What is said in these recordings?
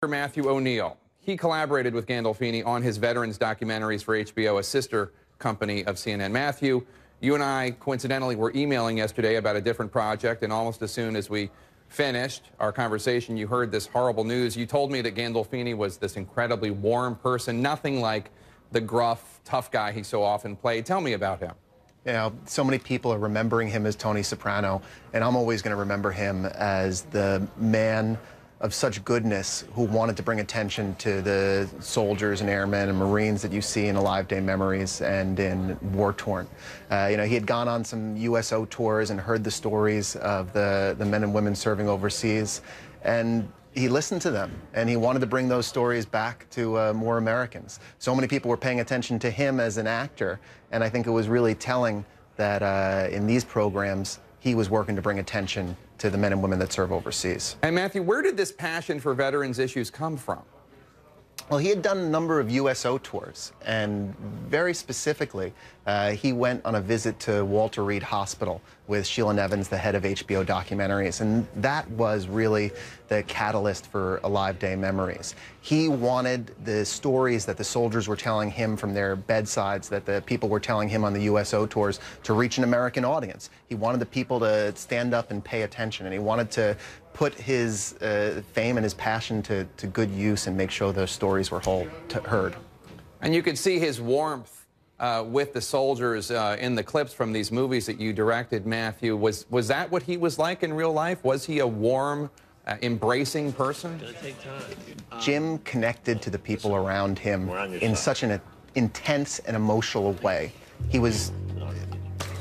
Matthew O'Neill. He collaborated with Gandolfini on his veterans documentaries for HBO, a sister company of CNN. Matthew, you and I coincidentally were emailing yesterday about a different project, and almost as soon as we finished our conversation, you heard this horrible news. You told me that Gandolfini was this incredibly warm person, nothing like the gruff, tough guy he so often played. Tell me about him. You know, so many people are remembering him as Tony Soprano, and I'm always going to remember him as the man of such goodness who wanted to bring attention to the soldiers and airmen and Marines that you see in Alive Day Memories and in War Torn. You know, he had gone on some USO tours and heard the stories of the men and women serving overseas, and he listened to them, and he wanted to bring those stories back to more Americans. So many people were paying attention to him as an actor, and I think it was really telling that in these programs, he was working to bring attention to the men and women that serve overseas. And Matthew, where did this passion for veterans issues come from? Well, he had done a number of USO tours, and very specifically, he went on a visit to Walter Reed Hospital with Sheila Nevins, the head of HBO documentaries, and that was really the catalyst for Alive Day Memories. He wanted the stories that the soldiers were telling him from their bedsides, that the people were telling him on the USO tours, to reach an American audience. He wanted the people to stand up and pay attention, and he wanted to put his fame and his passion to good use and make sure those stories were heard. And you could see his warmth with the soldiers in the clips from these movies that you directed, Matthew. Was that what he was like in real life? Was he a warm, embracing person? Jim connected to the people around him in such an intense and emotional way. He was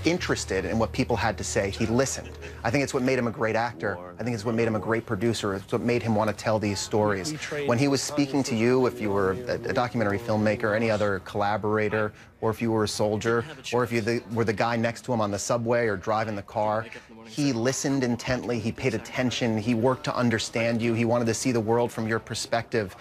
interested in what people had to say. He listened. I think it's what made him a great actor. I think it's what made him a great producer. It's what made him want to tell these stories. When he was speaking to you, if you were a documentary filmmaker, any other collaborator, or if you were a soldier, or if you were the guy next to him on the subway or driving the car, he listened intently, he paid attention, he worked to understand you, he wanted to see the world from your perspective.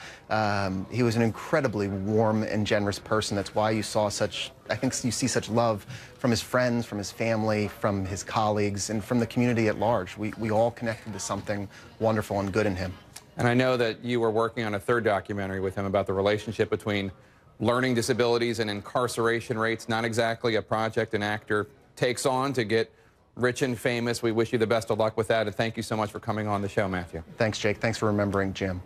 He was an incredibly warm and generous person. That's why you saw such, I think you see such love from his friends, from his family, from his colleagues, and from the community at large. We all connected to something wonderful and good in him. And I know that you were working on a third documentary with him about the relationship between learning disabilities and incarceration rates. Not exactly a project an actor takes on to get rich and famous. We wish you the best of luck with that, and thank you so much for coming on the show, Matthew. Thanks, Jake. Thanks for remembering Jim.